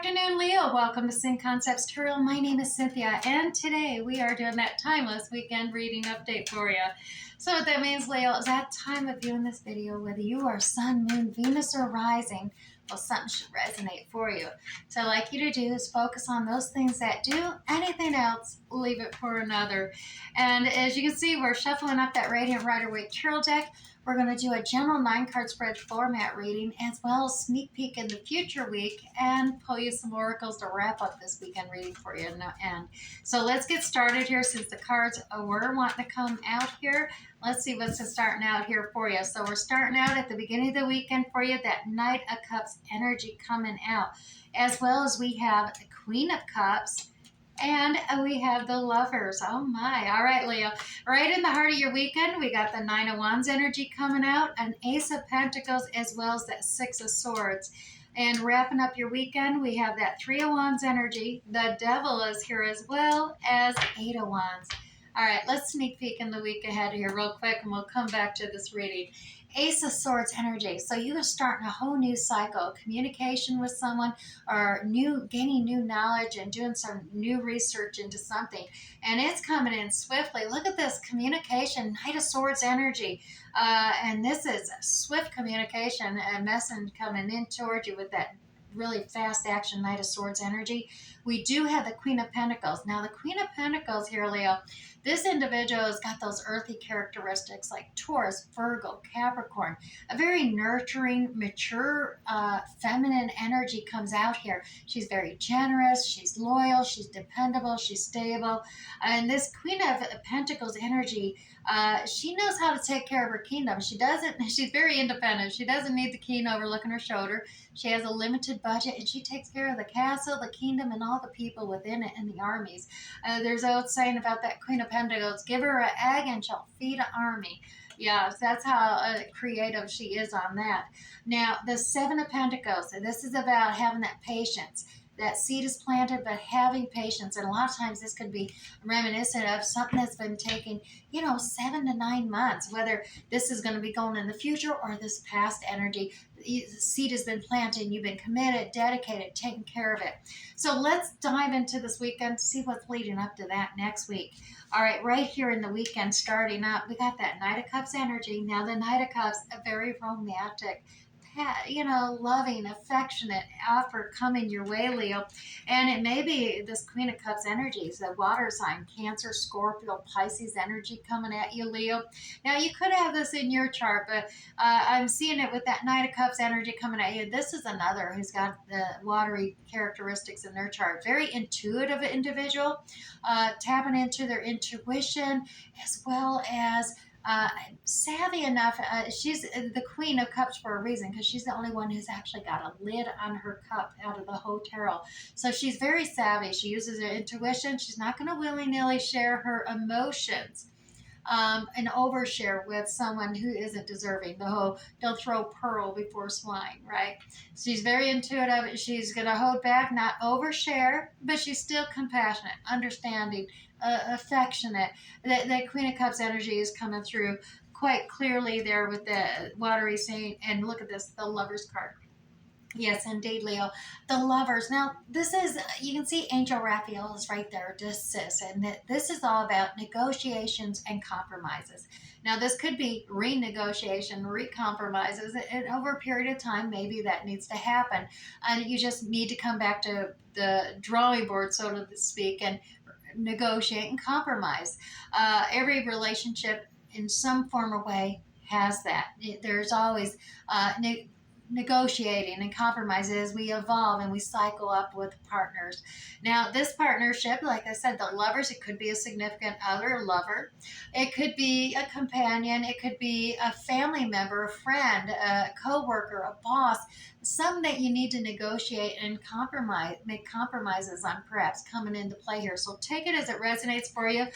afternoon, Leo. Welcome to Sin Concepts Tarot. My name is Cynthia, and today we are doing that timeless weekend reading update for you. So what that means, Leo, is that time of viewing this video, whether you are Sun, Moon, Venus, or Rising, well, something should resonate for you. So I'd like you to do is focus on those things that do. Anything else, leave it for another. And as you can see, we're shuffling up that Radiant Rider-Waite Tarot deck. We're going to do a general 9-card spread format reading, as well as sneak peek in the future week and pull you some oracles to wrap up this weekend reading for you in the end. So let's get started here since the cards were wanting to come out here. Let's see what's starting out here for you. So we're starting out at the beginning of the weekend for you, that Knight of Cups energy coming out, as well as we have the Queen of Cups. And we have the Lovers. Oh my. All right, Leo. Right in the heart of your weekend, we got the Nine of Wands energy coming out, an Ace of Pentacles, as well as that Six of Swords. And wrapping up your weekend, we have that Three of Wands energy. The Devil is here, as well as Eight of Wands. All right, let's sneak peek in the week ahead here real quick, and we'll come back to this reading. Ace of Swords energy. So you are starting a whole new cycle, communication with someone, or gaining new knowledge and doing some new research into something. And it's coming in swiftly. Look at this communication, Knight of Swords energy. And this is swift communication, a message coming in towards you with that really fast action Knight of Swords energy. We do have the Queen of Pentacles. Now the Queen of Pentacles here, Leo, this individual has got those earthy characteristics like Taurus, Virgo, Capricorn. A very nurturing, mature, feminine energy comes out here. She's very generous, she's loyal, she's dependable, she's stable. And this Queen of Pentacles energy, she knows how to take care of her kingdom. She's very independent. She doesn't need the king overlooking her shoulder. She has a limited budget, and she takes care of the castle, the kingdom, and all the people within it, and the armies. There's an old saying about that Queen of Pentacles, give her an egg and she'll feed an army. Yeah, that's how creative she is on that. Now, the Seven of Pentacles, this is about having that patience. That seed is planted, but having patience. And a lot of times this could be reminiscent of something that's been taking, 7 to 9 months, whether this is going to be going in the future or this past energy. The seed has been planted, and you've been committed, dedicated, taking care of it. So let's dive into this weekend to see what's leading up to that next week. All right, right here in the weekend starting up, we got that Knight of Cups energy. Now the Knight of Cups, a very romantic, loving, affectionate offer coming your way, Leo. And it may be this Queen of Cups energy, the water sign, Cancer, Scorpio, Pisces energy coming at you, Leo. Now, you could have this in your chart, but I'm seeing it with that Knight of Cups energy coming at you. This is another who's got the watery characteristics in their chart. Very intuitive individual, tapping into their intuition, as well as savvy enough. She's the Queen of Cups for a reason, because she's the only one who's actually got a lid on her cup out of the whole tarot. So she's very savvy. She uses her intuition. She's not going to willy-nilly share her emotions and overshare with someone who isn't deserving. The whole don't throw pearl before swine, right? She's very intuitive. She's going to hold back, not overshare, but she's still compassionate, understanding, affectionate. That Queen of Cups energy is coming through quite clearly there with the watery saint. And look at this, the Lovers card. Yes, indeed, Leo. The Lovers. Now, this is, you can see Angel Raphael is right there to assist. And this is all about negotiations and compromises. Now, this could be renegotiation, recompromises. And over a period of time, maybe that needs to happen. And you just need to come back to the drawing board, so to speak, and negotiate and compromise. Every relationship in some form or way has that. There's always negotiating and compromises as we evolve and we cycle up with partners. Now, this partnership, like I said, the Lovers, it could be a significant other, lover. It could be a companion. It could be a family member, a friend, a co-worker, a boss, some that you need to negotiate and make compromises on, perhaps coming into play here. So take it as it resonates for you.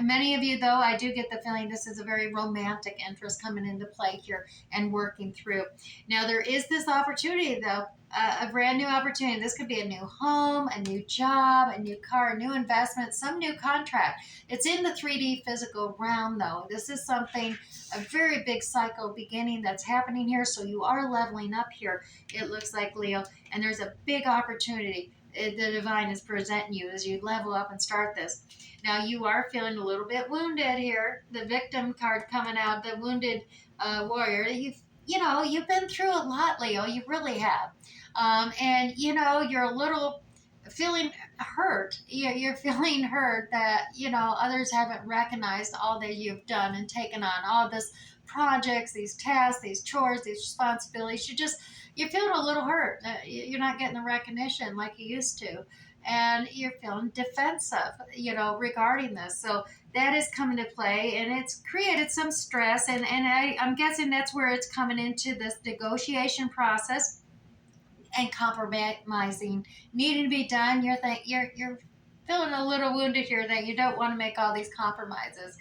Many of you, though, I do get the feeling this is a very romantic interest coming into play here and working through. Now, there is this opportunity, though, a brand new opportunity. This could be a new home, a new job, a new car, a new investment, some new contract. It's in the 3D physical realm, though. This is something, a very big cycle beginning that's happening here. So you are leveling up here, it looks like, Leo. And there's a big opportunity the divine is presenting you as you level up and start this. Now, you are feeling a little bit wounded here. The victim card coming out, the wounded warrior. You've been through a lot, Leo. You really have. And you're a little feeling hurt. You're feeling hurt that others haven't recognized all that you've done and taken on, all this projects, these tasks, these chores, these responsibilities. You're feeling a little hurt. You're not getting the recognition like you used to, and you're feeling defensive, regarding this. So that is coming to play, and it's created some stress, and I'm guessing that's where it's coming into this negotiation process and compromising needing to be done. You're feeling a little wounded here that you don't want to make all these compromises.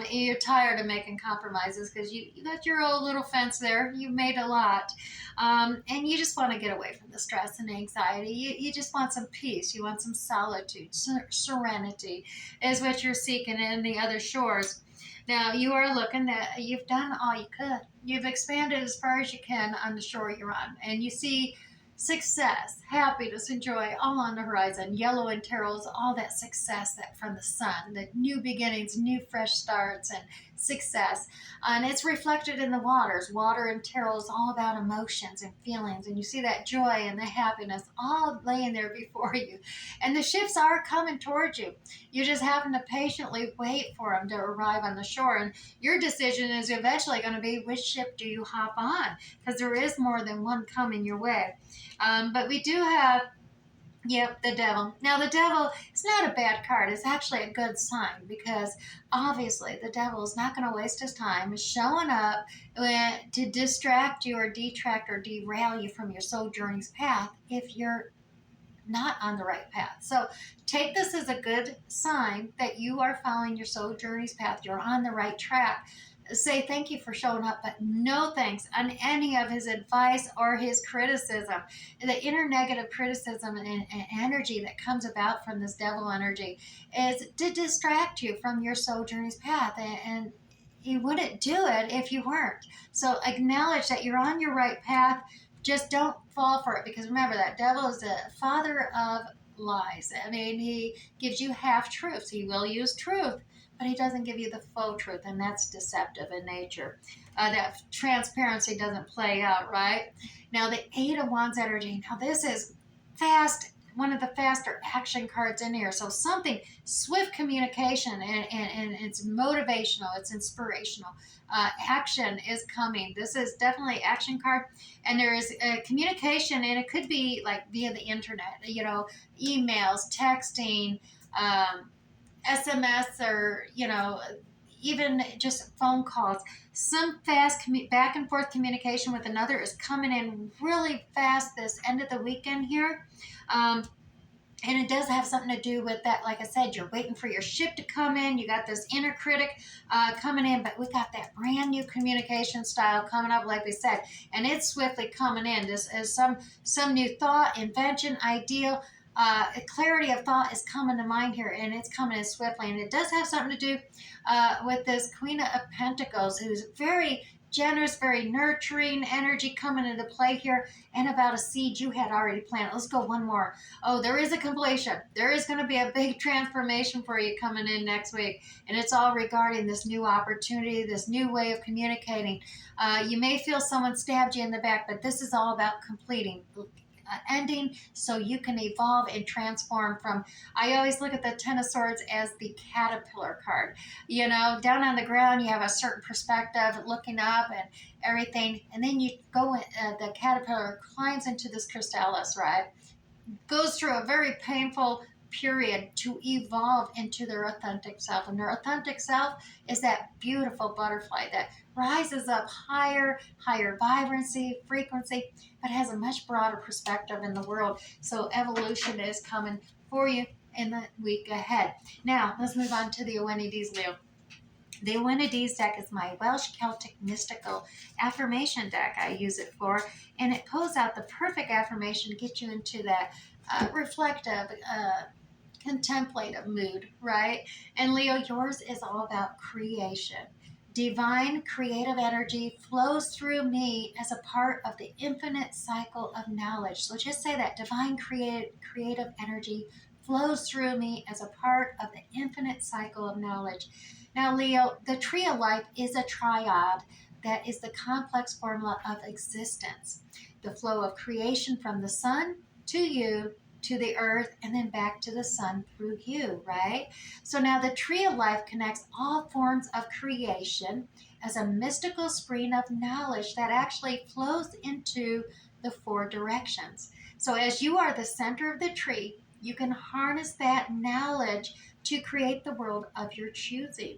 You're tired of making compromises because you got your own little fence there. You made a lot. And you just want to get away from the stress and anxiety. You just want some peace. You want some solitude. Serenity is what you're seeking in the other shores. Now, you are looking that you've done all you could. You've expanded as far as you can on the shore you're on. And you see success, happiness, and joy all on the horizon. Yellow and tarots, all that success that from the sun, the new beginnings, new fresh starts, and success. And it's reflected in the waters. Water and tarot is all about emotions and feelings. And you see that joy and the happiness all laying there before you. And the ships are coming towards you. You're just having to patiently wait for them to arrive on the shore. And your decision is eventually going to be, which ship do you hop on? Because there is more than one coming your way. But we do have, yep, the devil. Now, the devil is not a bad card. It's actually a good sign, because obviously the devil is not going to waste his time showing up to distract you or detract or derail you from your soul journey's path if you're not on the right path. So take this as a good sign that you are following your soul journey's path. You're on the right track. Say thank you for showing up, but no thanks on any of his advice or his criticism. The inner negative criticism and energy that comes about from this devil energy is to distract you from your soul journey's path, and he wouldn't do it if you weren't. So acknowledge that you're on your right path. Just don't fall for it, because remember, that devil is the father of lies. I mean, he gives you half truths. He will use truth, but he doesn't give you the faux truth, and that's deceptive in nature. That transparency doesn't play out, right? Now, the Eight of Wands energy. Now, this is fast, one of the faster action cards in here. So something, swift communication, and it's motivational, it's inspirational. Action is coming. This is definitely action card, and there is communication, and it could be like via the internet, emails, texting, SMS, or even just phone calls. Some fast back and forth communication with another is coming in really fast this end of the weekend here. And it does have something to do with that. Like I said, you're waiting for your ship to come in. You got this inner critic coming in, but we got that brand new communication style coming up, like we said, and it's swiftly coming in. This is some new thought, invention, ideal. Clarity of thought is coming to mind here, and it's coming in swiftly. And it does have something to do with this Queen of Pentacles, who's very generous, very nurturing energy coming into play here, and about a seed you had already planted. Let's go one more. Oh, there is a completion. There is going to be a big transformation for you coming in next week, and it's all regarding this new opportunity, this new way of communicating. You may feel someone stabbed you in the back, but this is all about completing, ending, so you can evolve and transform from. I always look at the Ten of Swords as the caterpillar card. Down on the ground, you have a certain perspective, looking up and everything, and then you go, the caterpillar climbs into this chrysalis, right? Goes through a very painful period to evolve into their authentic self. And their authentic self is that beautiful butterfly that rises up higher vibrancy, frequency, but has a much broader perspective in the world. So evolution is coming for you in the week ahead. Now, let's move on to the ONEDs, Leo. The Winadies deck is my Welsh Celtic mystical affirmation deck I use it for, and it pulls out the perfect affirmation to get you into that reflective, contemplative mood, right? And Leo, yours is all about creation. Divine creative energy flows through me as a part of the infinite cycle of knowledge. So just say that divine creative energy flows through me as a part of the infinite cycle of knowledge. Now, Leo, the tree of life is a triad that is the complex formula of existence. The flow of creation from the sun to you to the earth and then back to the sun through you, right? So now the tree of life connects all forms of creation as a mystical spring of knowledge that actually flows into the four directions. So as you are the center of the tree, you can harness that knowledge to create the world of your choosing.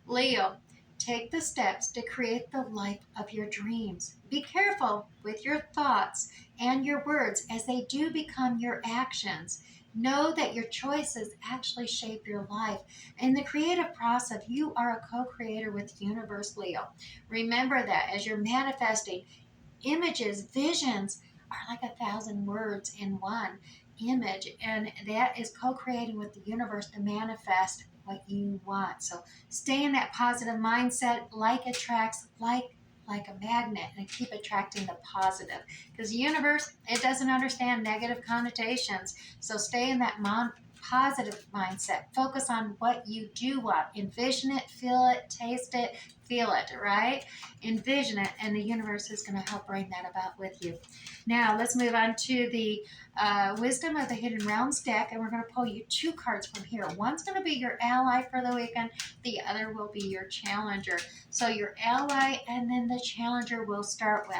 Leo, take the steps to create the life of your dreams. Be careful with your thoughts and your words as they do become your actions. Know that your choices actually shape your life. In the creative process, you are a co-creator with the universe, Leo. Remember that as you're manifesting, images, visions are like 1,000 words in one image, and that is co-creating with the universe to manifest what you want. So stay in that positive mindset. Like attracts like a magnet, and keep attracting the positive, because the universe, it doesn't understand negative connotations. So stay in that positive mindset. Focus on what you do want. Envision it, feel it, taste it, feel it, right? Envision it, and the universe is going to help bring that about with you. Now, let's move on to the Wisdom of the Hidden Realms deck, and we're going to pull you 2 cards from here. One's going to be your ally for the weekend. The other will be your challenger. So your ally and then the challenger we'll start with.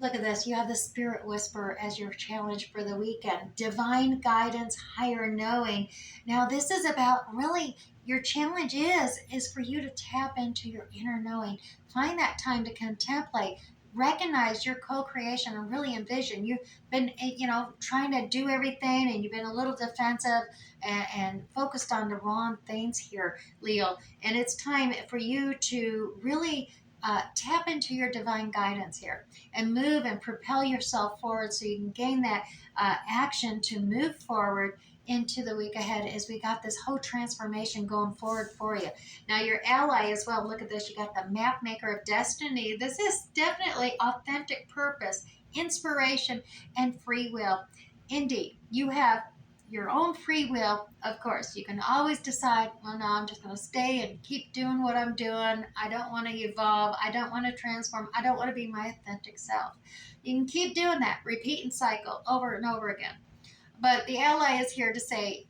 Look at this. You have the Spirit Whisperer as your challenge for the weekend. Divine guidance, higher knowing. Now, this is about really, your challenge is for you to tap into your inner knowing. Find that time to contemplate. Recognize your co-creation and really envision. You've been, trying to do everything, and you've been a little defensive and focused on the wrong things here, Leo. And it's time for you to really tap into your divine guidance here and move and propel yourself forward so you can gain that action to move forward into the week ahead, as we got this whole transformation going forward for you. Now, your ally as well, look at this. You got the map maker of destiny. This is definitely authentic purpose, inspiration, and free will. Indeed, you have your own free will. Of course, you can always decide, well, no, I'm just going to stay and keep doing what I'm doing. I don't want to evolve. I don't want to transform. I don't want to be my authentic self. You can keep doing that, repeat and cycle over and over again. But the ally is here to say,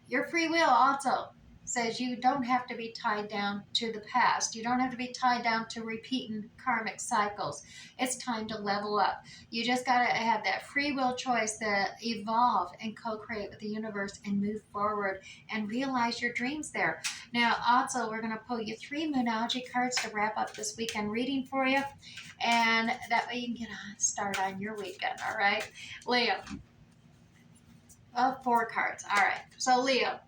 your free will also says you don't have to be tied down to the past. You don't have to be tied down to repeating karmic cycles. It's time to level up. You just got to have that free will choice to evolve and co-create with the universe and move forward and realize your dreams there. Now, also, we're going to pull you 3 Moonology cards to wrap up this weekend reading for you. And that way you can get a start on your weekend, all right? Leo. 4 cards. All right. So, Leo,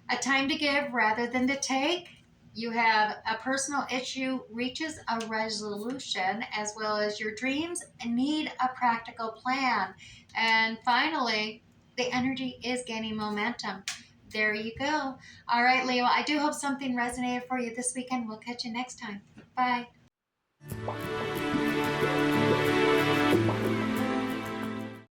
a time to give rather than to take. You have a personal issue reaches a resolution, as well as your dreams need a practical plan. And finally, the energy is gaining momentum. There you go. All right, Leo, I do hope something resonated for you this weekend. We'll catch you next time. Bye.